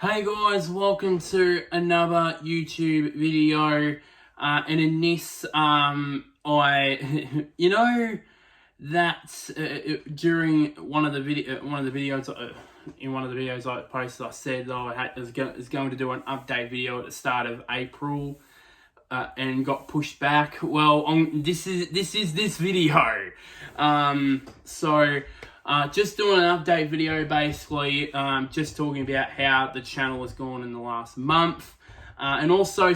Hey guys, welcome to another YouTube video. And in this, during one of the videos, in one of the videos I posted, I said that I was going to do an update video at the start of April, and got pushed back. Well, this is this video. Just doing an update video, basically, just talking about how the channel has gone in the last month, and also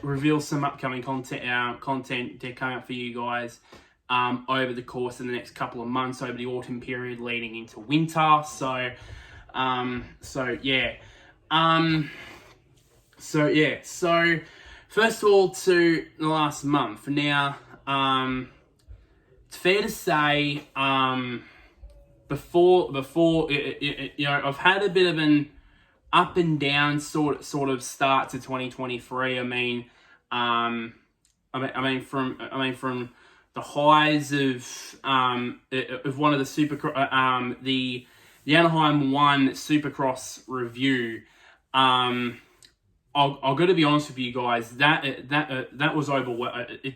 reveal some upcoming content to come out for you guys over the course of the next couple of months, over the autumn period leading into winter. So first of all, to the last month. Now, it's fair to say, I've had a bit of an up and down sort of start to 2023. From the highs of one of the Anaheim 1 Supercross review. I've got to be honest with you guys, that was overwhelming.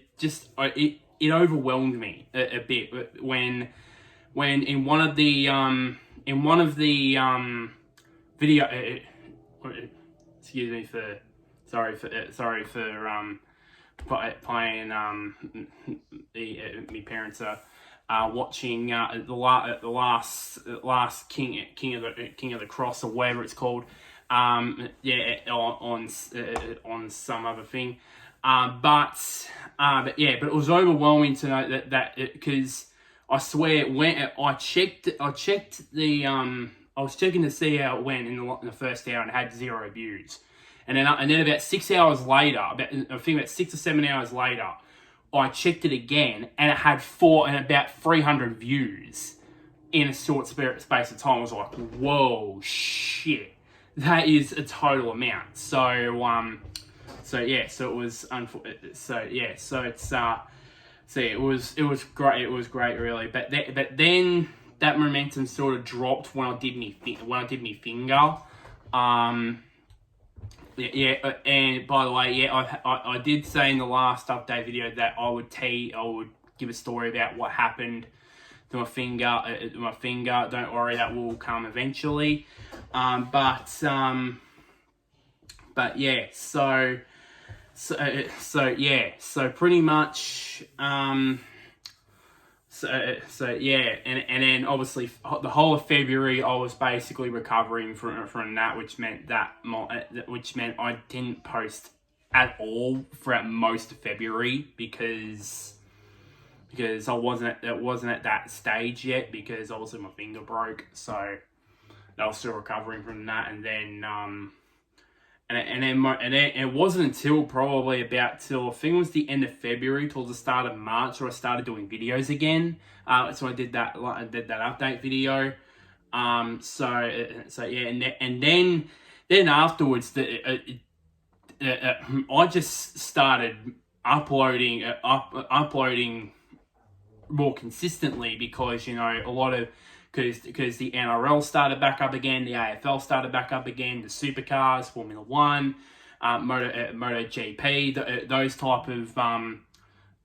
It overwhelmed me a bit when in one of the video. Excuse me for playing. My parents are watching the last King of the Cross, or whatever it's called. On some other thing. But it was overwhelming to know that because I swear I was checking to see how it went in the first hour, and it had 0 views. And then about 6 hours later, about 6 or 7 hours later, I checked it again, and it had about 300 views in a short space of time. I was like, whoa, shit. That is a total amount. It was great. It was great, really. But then that momentum sort of dropped when I did my finger. And by the way, I did say in the last update video that I would give a story about what happened to my finger. Don't worry, that will come eventually. Pretty much. And then obviously the whole of February I was basically recovering from that, which meant I didn't post at all throughout most of February because I wasn't at that stage yet, because obviously my finger broke, so I was still recovering from that. And then it wasn't until probably I think it was the end of February till the start of March where I started doing videos again. So I did that update video. And then afterwards, I just started uploading more consistently, because because the NRL started back up again, the AFL started back up again, the supercars, Formula 1, MotoGP, those type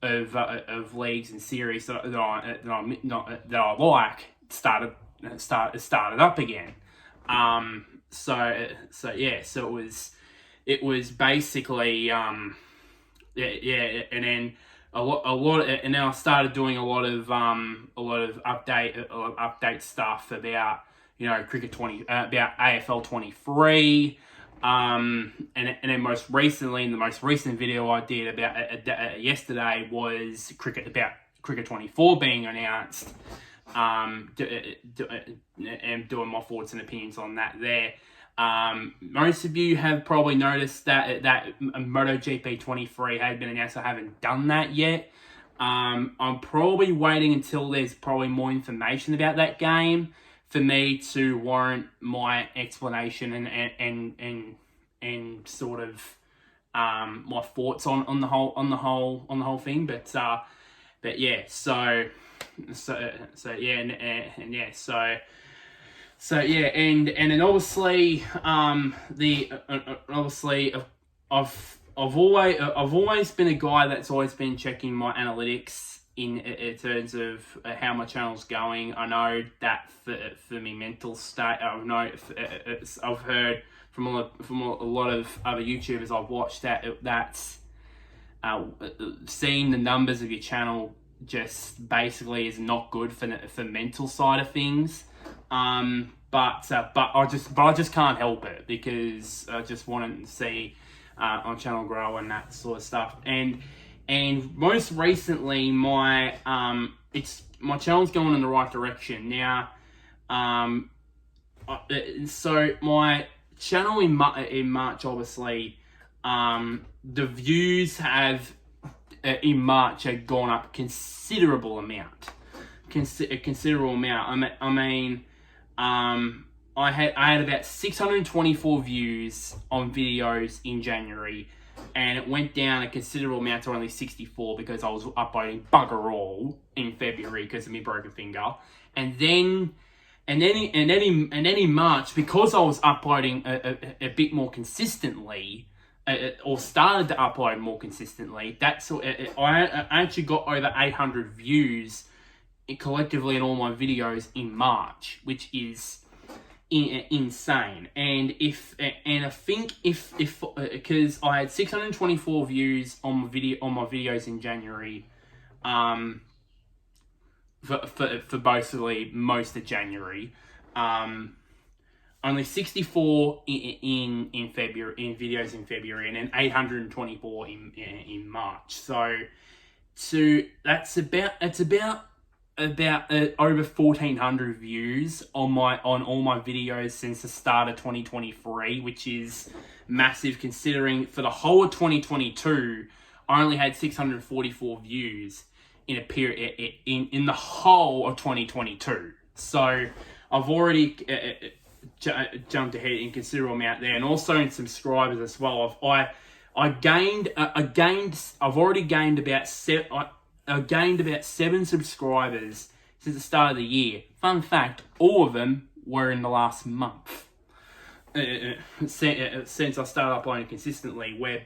of leagues and series that I like started up again. It was basically and then and then I started doing a lot of update stuff about cricket about AFL 23, and then most recently, in the most recent video I did about yesterday, was about cricket 24 being announced, and doing my thoughts and opinions on that there. Most of you have probably noticed that MotoGP 23 had been announced. I haven't done that yet. I'm probably waiting until there's probably more information about that game for me to warrant my explanation and sort of my thoughts on the whole thing. So yeah, and then obviously I've always been a guy that's always been checking my analytics in terms of how my channel's going. I know that for me mental state, I've heard from a lot of other YouTubers I've watched that's seeing the numbers of your channel just basically is not good for mental side of things. But I just can't help it because I just want to see my channel grow and that sort of stuff. And most recently, my channel's going in the right direction now. So my channel in March, obviously, the views have in March had gone up a considerable amount. I had about 624 views on videos in January, and it went down a considerable amount to only 64 because I was uploading bugger all in February because of my broken finger, and then in March, because I was uploading a bit more consistently, or started to upload more consistently, I actually got over 800 views collectively in all my videos in March, which is insane. And I think because I had 624 views on my videos in January, for basically most of January, only 64 in February, in videos in February, and then 824 in March. So that's about over 1,400 views on all my videos since the start of 2023, which is massive considering for the whole of 2022 I only had 644 views in a period in the whole of 2022. So I've already jumped ahead in considerable amount there, and also in subscribers as well. I've already gained about 7 subscribers since the start of the year. Fun fact, all of them were in the last month. Since I started uploading consistently, where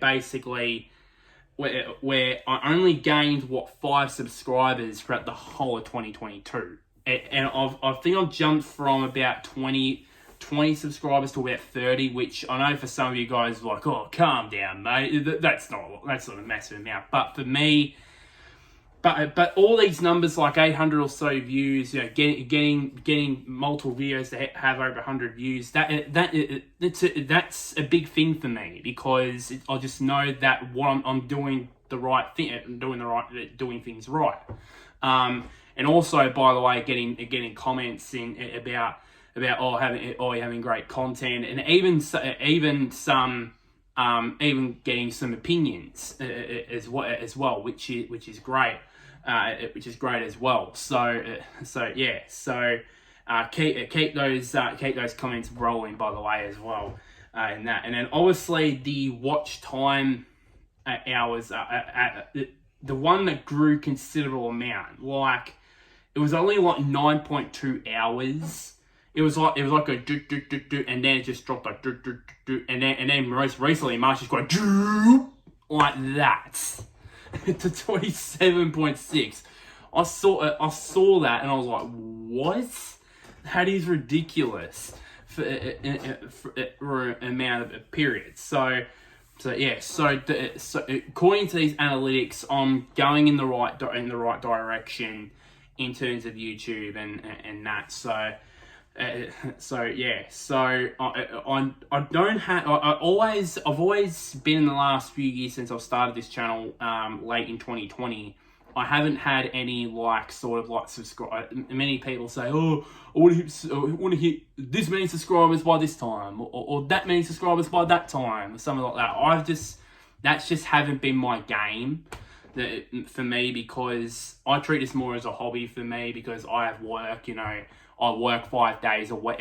I only gained 5 subscribers throughout the whole of 2022, and I think I've jumped from about 20 subscribers to about 30, which I know for some of you guys are like, oh, calm down, mate. That's not a massive amount, but for me. But all these numbers, like 800 or so views, getting multiple videos to have over 100 views, that's a big thing for me, because I just know that I'm doing the right thing, doing things right. And also, by the way, getting comments in about you're having great content, and even getting some opinions as well, which is great. Which is great as well. So keep those comments rolling, by the way, as well. And then obviously the watch time hours, the one that grew considerable amount. Like it was only like 9.2 hours. It was like a do, and then it just dropped like do, and then most recently March is going like that. To 27.6. I saw that and I was like, what? That is ridiculous for an amount of periods. So according to these analytics, I'm going in the right direction in terms of YouTube and that. I've always been, in the last few years since I've started this channel, late in 2020, I haven't had any subscribe. Many people say, oh, I want to hit this many subscribers by this time, or that many subscribers by that time, or something like that. That's just haven't been my game for me, because I treat this more as a hobby for me, because I have work, I work 5 days a week.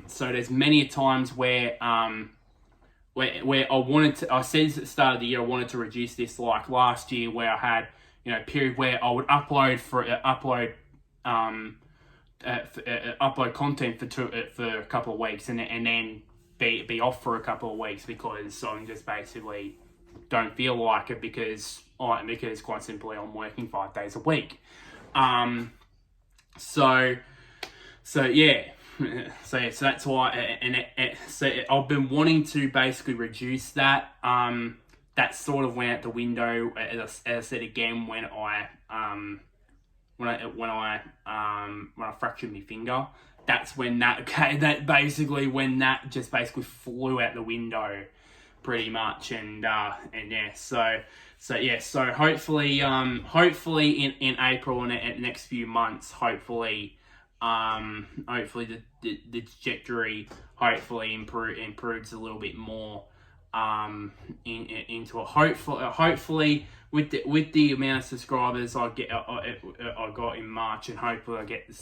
So there's many times where I said at the start of the year I wanted to reduce this, like last year where I had, a period where I would upload upload content for a couple of weeks and then be off for a couple of weeks because I'm just basically don't feel like it because quite simply I'm working 5 days a week. So yeah. So that's why, so I've been wanting to basically reduce that. That sort of went out the window, as I said again, when I fractured my finger. That's when that just basically flew out the window, pretty much, and yeah, so hopefully in April and the next few months, hopefully the trajectory hopefully improves a little bit more into it. Hopefully with the amount of subscribers I got in March, and hopefully I get the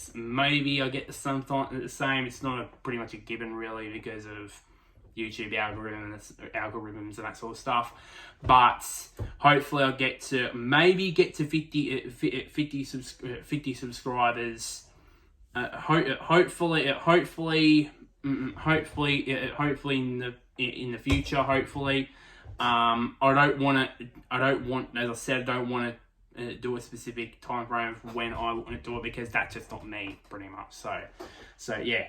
same. It's not pretty much a given really because of YouTube algorithms and that sort of stuff, but hopefully I'll get to 50 subscribers. Hopefully in the future. Hopefully, I don't want, as I said, I don't want to do a specific time frame for when I want to do it because that's just not me, pretty much. So yeah.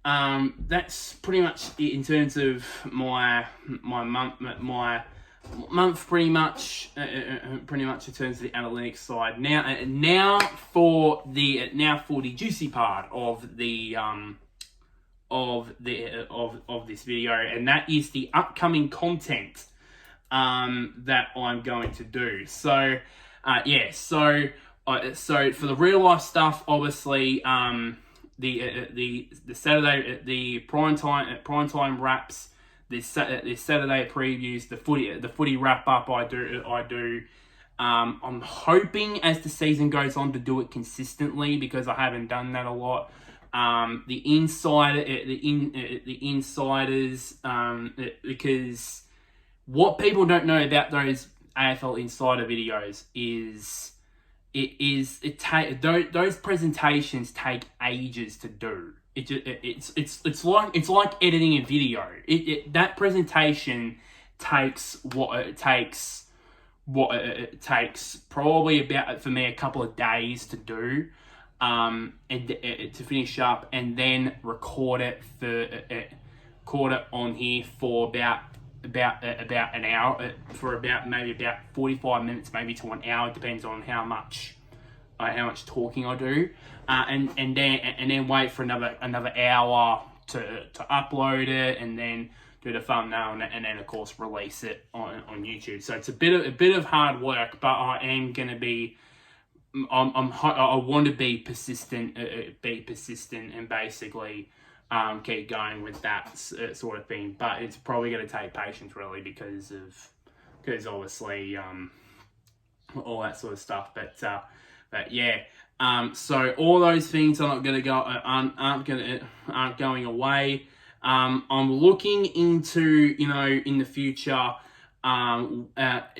That's pretty much it in terms of my month pretty much in terms of the analytics side. Now for the juicy part of the of this video, and that is the upcoming content that I'm going to do. So so for the real life stuff, obviously the Saturday the prime time wraps. This Saturday previews, the footy wrap up. I do. I'm hoping as the season goes on to do it consistently because I haven't done that a lot. The insiders, because what people don't know about those AFL insider videos is those presentations take ages to do. It's like editing a video. That presentation takes probably about, for me, a couple of days to do, and to finish up, and then record it on here for about an hour, for maybe about 45 minutes, maybe to an hour, depends on how much talking I do, and then wait for another hour to upload it, and then do the thumbnail, and then of course release it on YouTube. So it's a bit of hard work, but I am gonna be. I want to be persistent, and basically keep going with that sort of thing. But it's probably going to take patience, really, because obviously all that sort of stuff. But yeah. So all those things are not going to go aren't going away. I'm looking into, in the future, at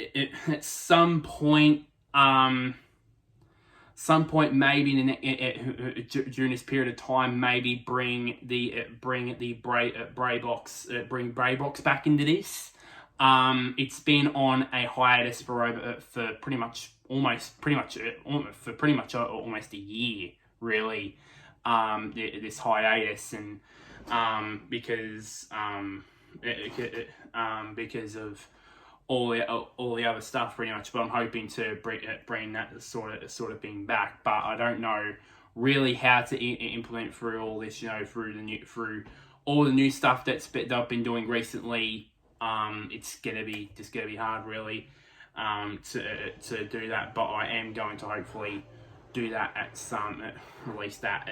some point maybe during this period of time, maybe bring Braybox back into this. It's been on a hiatus for pretty much almost a year, really. This hiatus, and because of all the other stuff, pretty much. But I'm hoping to bring that sort of thing back. But I don't know really how to implement through all this, through all the new stuff that I've been doing recently. It's gonna be hard, really, to do that. But I am going to hopefully do that release that,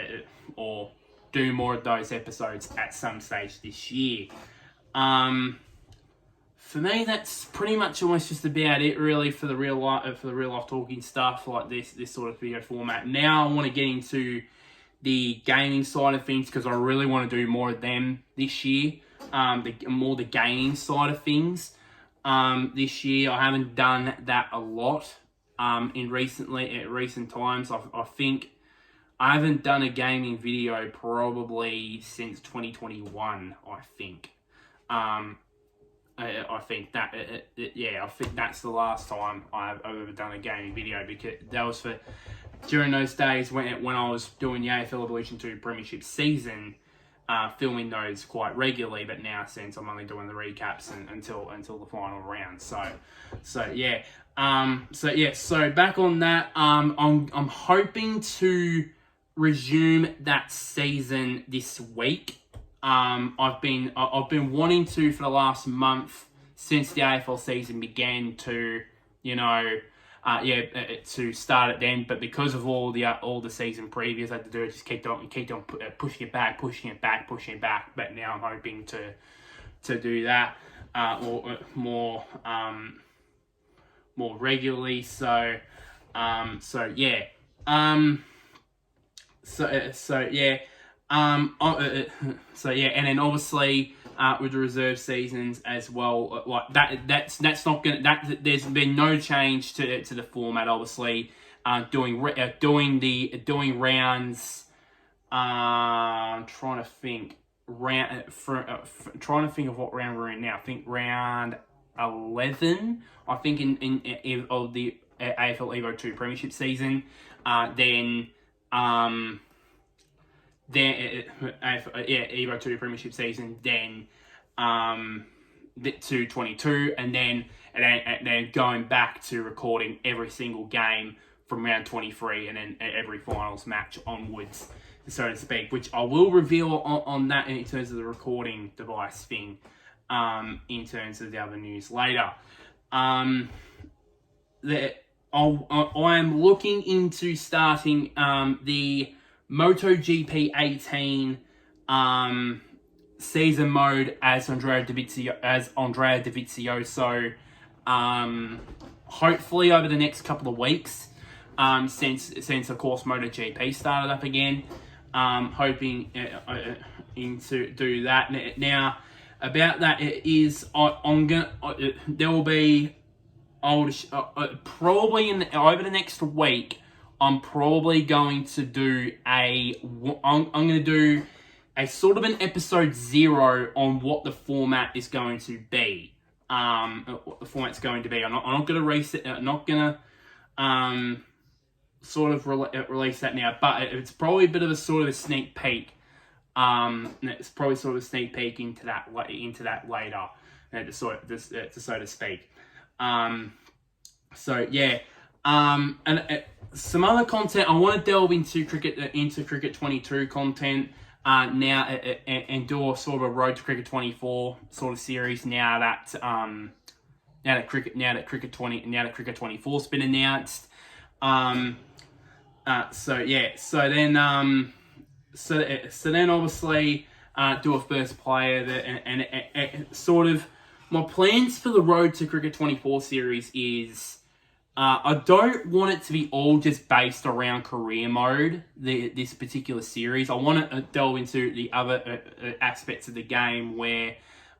or do more of those episodes at some stage this year. For me, that's pretty much almost just about it, really, for the real life talking stuff like this sort of video format. Now I want to get into the gaming side of things because I really want to do more of them this year. The gaming side of things this year. I haven't done that a lot. in recent times. I think I haven't done a gaming video probably since 2021. I think. I think that I think that's the last time I've ever done a gaming video, because that was for during those days when I was doing the AFL Evolution 2 Premiership season, filming those quite regularly. But now, since I'm only doing the recaps until the final round, so back on that, I'm hoping to resume that season this week. I've been wanting to for the last month since the AFL season began to, to start it then. But because of all the season previous I had to do, it just kept on pushing it back. But now I'm hoping to do that or more regularly. And then obviously with the reserve seasons as well, that's not gonna there's been no change to the format. Obviously, doing rounds. Trying to think of what round we're in now. I think round 11. I think in of the AFL Evo 2 Premiership season. Then Evo 2 Premiership season, then to 22, and then going back to recording every single game from round 23, and then every finals match onwards, so to speak, which I will reveal on that in terms of the recording device thing, in terms of the other news later. I am looking into starting the MotoGP 18 season mode as Andrea Dovizioso, hopefully over the next couple of weeks, since of course MotoGP started up again. Hoping to do that. Now about that is there will be probably over the next week. I'm probably going to do I'm going to do a sort of an episode 0 on what the format is going to be. What the format's going to be. I'm not going to release it. I'm not going to sort of release that now, but it's probably a bit of a sort of a sneak peek. It's probably sort of a sneak peek into that later, so to speak. And some other content I want to delve into Cricket 22 content now, and do a sort of a Road to Cricket 24 sort of series now that Cricket 24's been announced. So then obviously do a first player and sort of my plans for the Road to Cricket 24 series is. I don't want it to be all just based around career mode, this particular series. I want to delve into the other aspects of the game where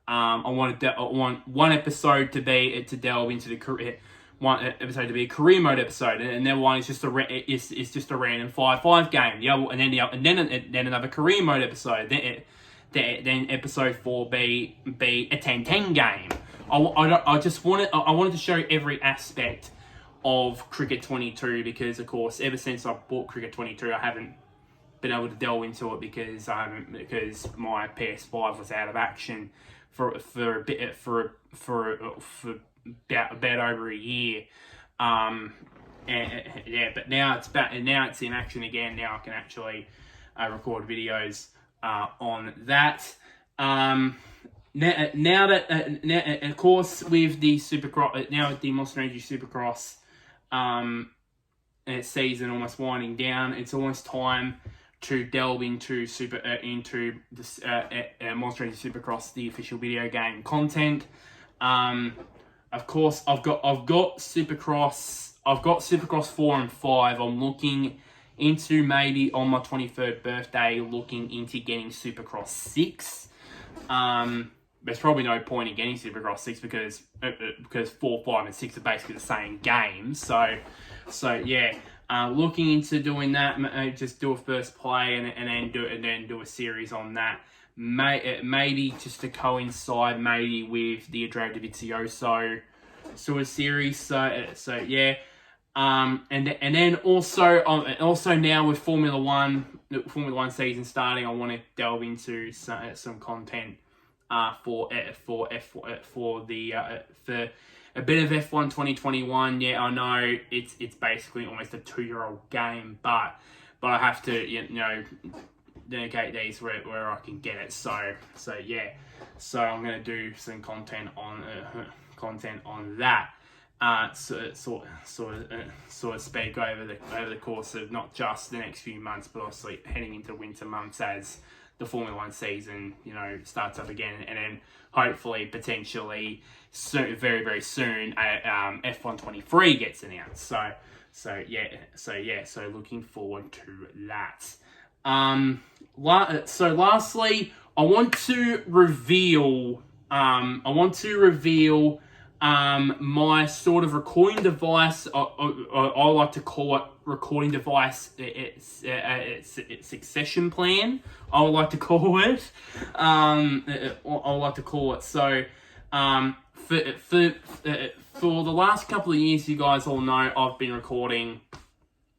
I want one episode to delve into the career, one episode to be a career mode episode, and then one is just a random 5-5 game. And then another career mode episode. Then episode 4 be a 10-10 game. I wanted to show every aspect of Cricket 22, because of course ever since I bought Cricket 22 I haven't been able to delve into it because my PS5 was out of action for about over a year. But now it's in action again. Now I can actually record videos on that. Now of course with the Supercross, now with the Monster Energy Supercross season almost winding down, it's almost time to delve into this Monster Energy Supercross, the official video game content. Of course, I've got Supercross 4 and 5. I'm looking into maybe on my 23rd birthday, looking into getting Supercross 6. There's probably no point in getting Supercross 6 because 4, 5, and 6 are basically the same game. So yeah, looking into doing that. Just do a first play and then do a series on that. Maybe just to coincide maybe with the Andrea Dovizioso sort of series. So yeah. And then also now with Formula One season starting, I want to delve into some content for a bit of F1 2021. Yeah, I know it's basically almost a 2-year-old game, but I have to dedicate these where I can get it. So yeah, so I'm gonna do some content on that. So to speak over the course of not just the next few months, but also heading into winter months as the Formula One season, starts up again, and then hopefully potentially very very soon, F1 23 gets announced. So looking forward to that. So lastly, I want to reveal my sort of recording device. I like to call it recording device. It's succession plan. I would like to call it. I like to call it. So, for the last couple of years, you guys all know I've been recording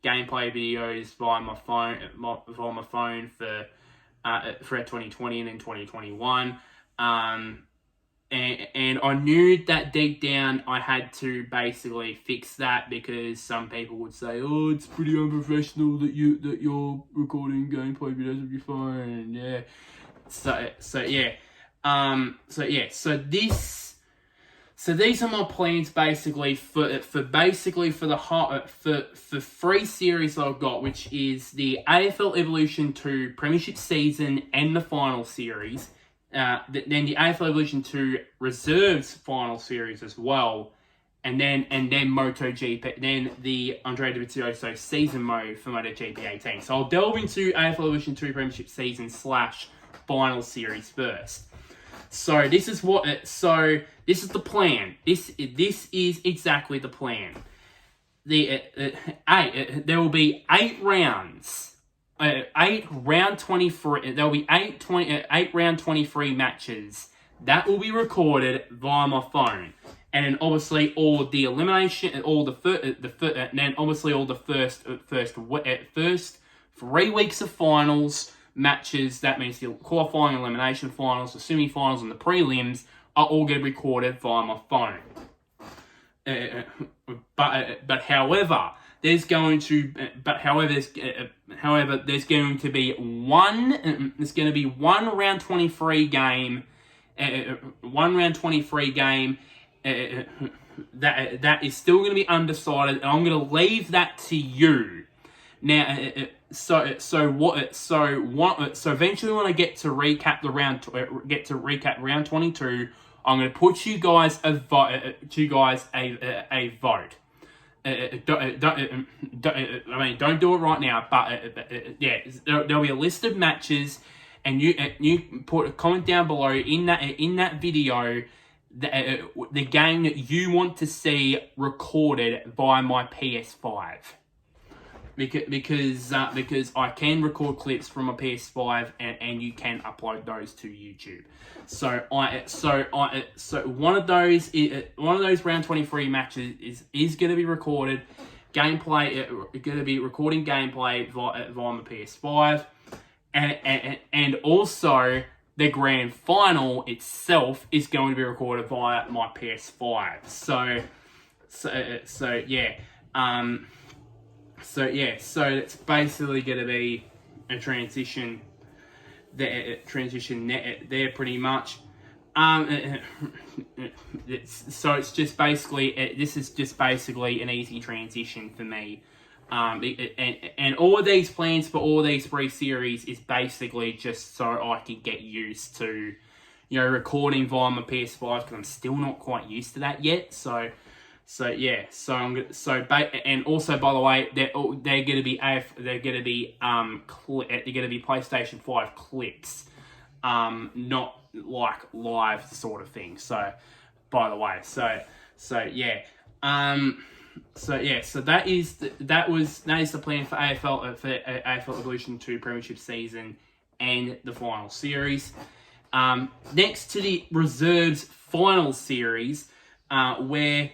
gameplay videos via my phone for 2020 and then 2021. And I knew that deep down I had to basically fix that, because some people would say, "Oh, it's pretty unprofessional that you're recording gameplay videos with your phone." Yeah. So these are my plans basically for the 3 series I've got, which is the AFL Evolution 2 Premiership season and the final series. Then the AFL Evolution 2 Reserves final series as well, and then MotoGP, then the Andrea Dovizioso season mode for MotoGP 18. So I'll delve into AFL Evolution 2 Premiership season / final series first. So this is the plan. This is exactly the plan. There will be 8 rounds. 8 round 23. There will be 8 round 23 matches that will be recorded via my phone, and then obviously all the elimination, and then obviously all the first 3 weeks of finals matches. That means the qualifying, elimination finals, the semi-finals, and the prelims are all going to be recorded via my phone. But however, there's going to be one round 23 game, that is still going to be undecided, and I'm going to leave that to you. Now, so eventually when I get to recap round 22, I'm going to put you guys a vote. Don't do it right now, but yeah, there'll be a list of matches, and you put a comment down below in that video the game that you want to see recorded via my PS5. Because I can record clips from my PS5 and you can upload those to YouTube. So one of those round 23 matches is going to be recorded gameplay. Going to be recording gameplay via my PS5, and also the grand final itself is going to be recorded via my PS5. So yeah. So it's basically going to be a transition there pretty much. It's just basically this is just basically an easy transition for me. And all of these plans for all these 3 series is basically just so I can get used to, recording via my PS5, because I'm still not quite used to that yet. And also, by the way, they're going to be PlayStation 5 clips, not like live sort of thing. So, by the way, so that is the plan for AFL Evolution 2 Premiership season and the final series. Next to the reserves final series, where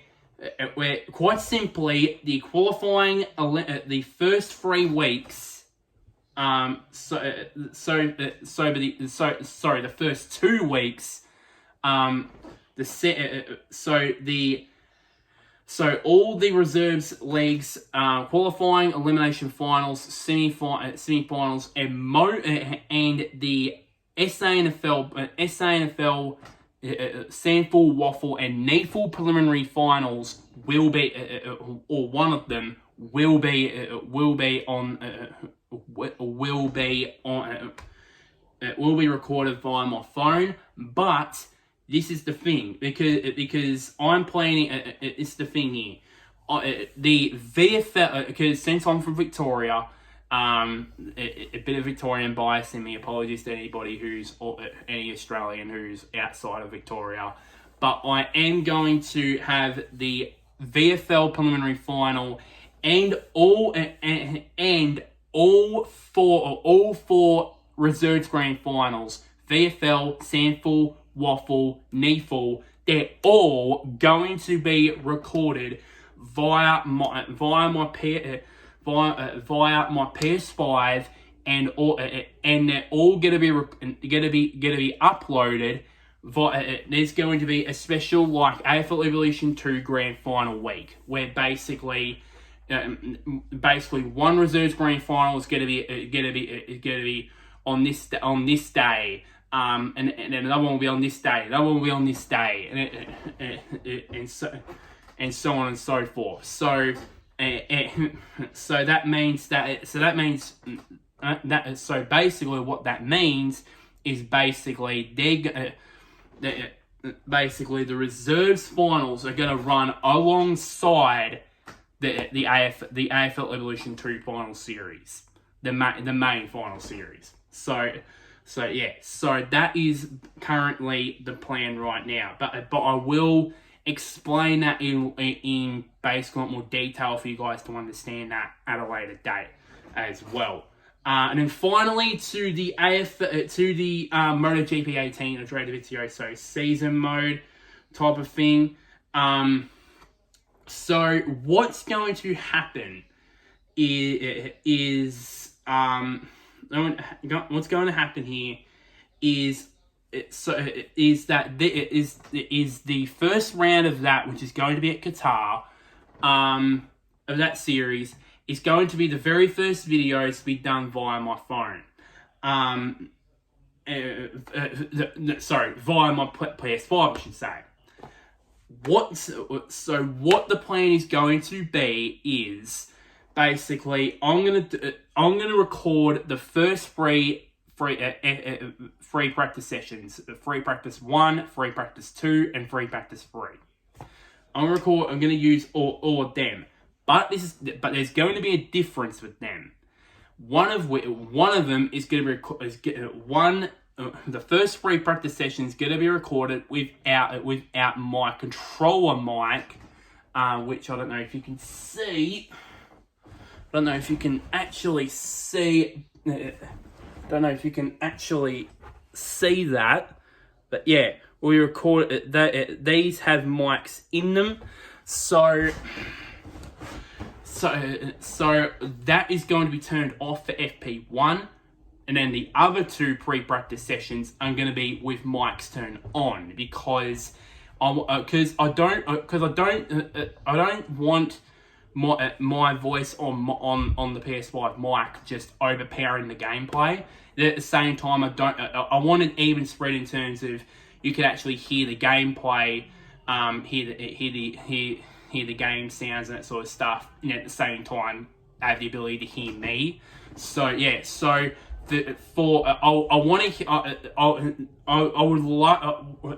quite simply the qualifying the first 3 weeks. The first 2 weeks. So all the reserves leagues, qualifying, elimination finals, semi-finals, and the SANFL, Sandful, Waffle, and Needful preliminary finals will be, or one of them will be recorded via my phone, but. This is the thing, because I'm planning. It's the thing here. The VFL, because since I'm from Victoria, a bit of Victorian bias in me. Apologies to anybody any Australian who's outside of Victoria, but I am going to have the VFL preliminary final and all four reserves grand finals. VFL, Sandful, Waffle, Neeful, they're all going to be recorded via my PS5, and they're all going to be uploaded. There's going to be a special like AFL Evolution 2 Grand Final week, where basically one reserves Grand Final is going to be on this day. And another one will be on this day. Another one will be on this day, and so on and so forth. So that means basically what that means is basically the reserves finals are going to run alongside the AFL Evolution 2 final series, the main final series. So that is currently the plan right now. But I will explain that in basically more detail for you guys to understand that at a later date as well. And then finally to the MotoGP 18 Andrea Dovizioso season mode type of thing. So what's going to happen is what's going to happen here is the first round of that, which is going to be at Qatar, of that series, is going to be the very first videos to be done via my phone. Via my PS5, I should say. What the plan is going to be is basically I'm gonna record the first free practice sessions: free practice 1, free practice 2, and free practice 3. I'm gonna use all of them, but there's going to be a difference with them. One of them is going to be the first free practice session is going to be recorded without my controller mic, which I don't know if you can see. I don't know if you can actually see. Don't know if you can actually see that, but yeah, we record that. These have mics in them, so that is going to be turned off for FP1, and then the other 2 pre-practice sessions are going to be with mics turned on because I don't want my voice on the PS5 mic just overpowering the gameplay. At the same time, I want an even spread in terms of you can actually hear the gameplay, hear the game sounds and that sort of stuff, and at the same time have the ability to hear me. So yeah, I would like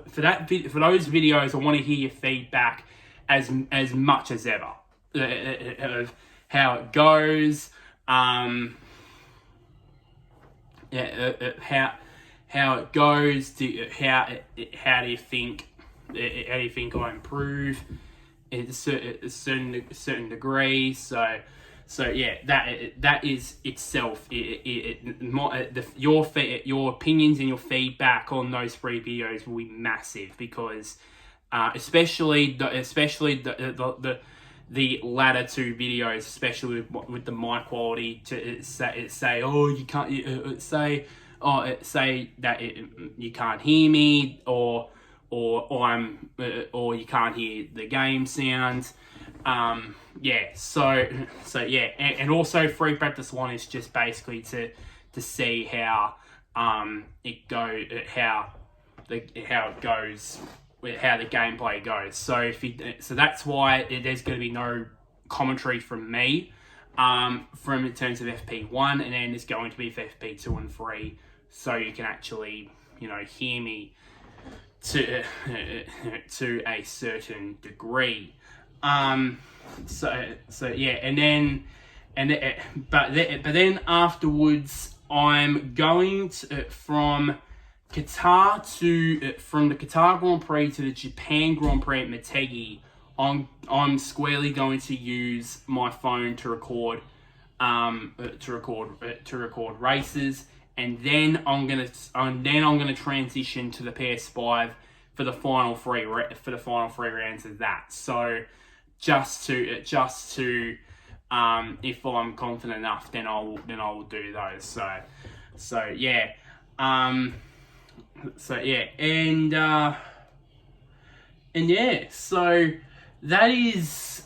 for those videos. I want to hear your feedback as much as ever of how it goes, how it goes. How do you think I improve? certain degree. So yeah, that is itself. Your opinions and your feedback on those 3 videos will be massive, because especially the latter 2 videos, especially with the mic quality, to say oh you can't say that you can't hear me, or you can't hear the game sounds. So yeah, and also free practice 1 is just basically to see how it go how it goes, how the gameplay goes. So so that's why there's going to be no commentary from me from in terms of FP1, and then it's going to be for FP2 and 3, so you can actually hear me to a certain degree. So yeah, but then afterwards I'm going to, from the Qatar Grand Prix to the Japan Grand Prix at Motegi, I'm squarely going to use my phone to record races, and then I'm gonna transition to the PS5 for the final 3 rounds of that. So just to if I'm confident enough, then I will do those. So yeah. So that is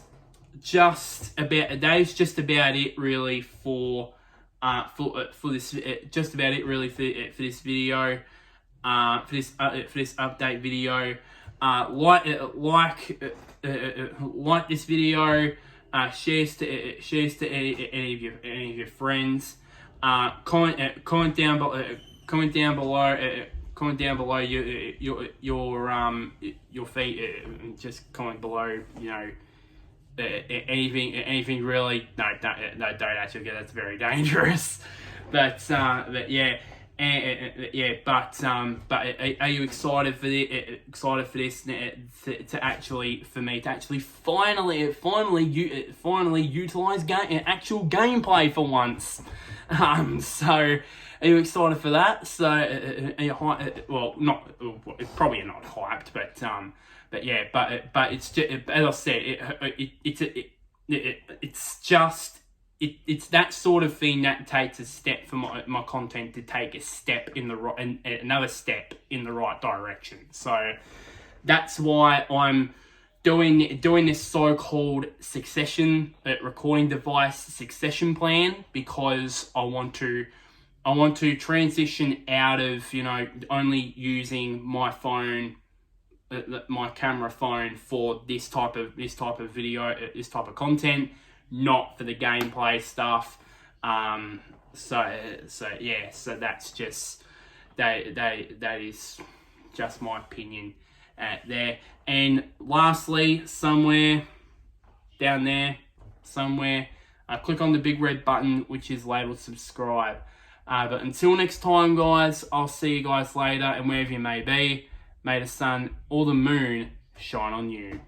just about it really for this just about it really for this video, for this update video. Like this video, shares to any of your friends. Comment down below your feet. Just comment below. Anything really. No, don't actually. That's very dangerous. But yeah. But are you excited for this? To actually finally utilize actual gameplay for once. So are you excited for that? So probably not hyped, but yeah, but it's just, as I said, it's that sort of thing that takes a step for my content to take a step in another step in the right direction. So that's why I'm doing this so-called recording device succession plan, because I want to transition out of only using my phone, my camera phone, for this type of video, this type of content, not for the gameplay stuff. So that's just that is just my opinion there. And lastly, somewhere down there, click on the big red button which is labeled subscribe. But until next time, guys, I'll see you guys later, and wherever you may be, may the sun or the moon shine on you.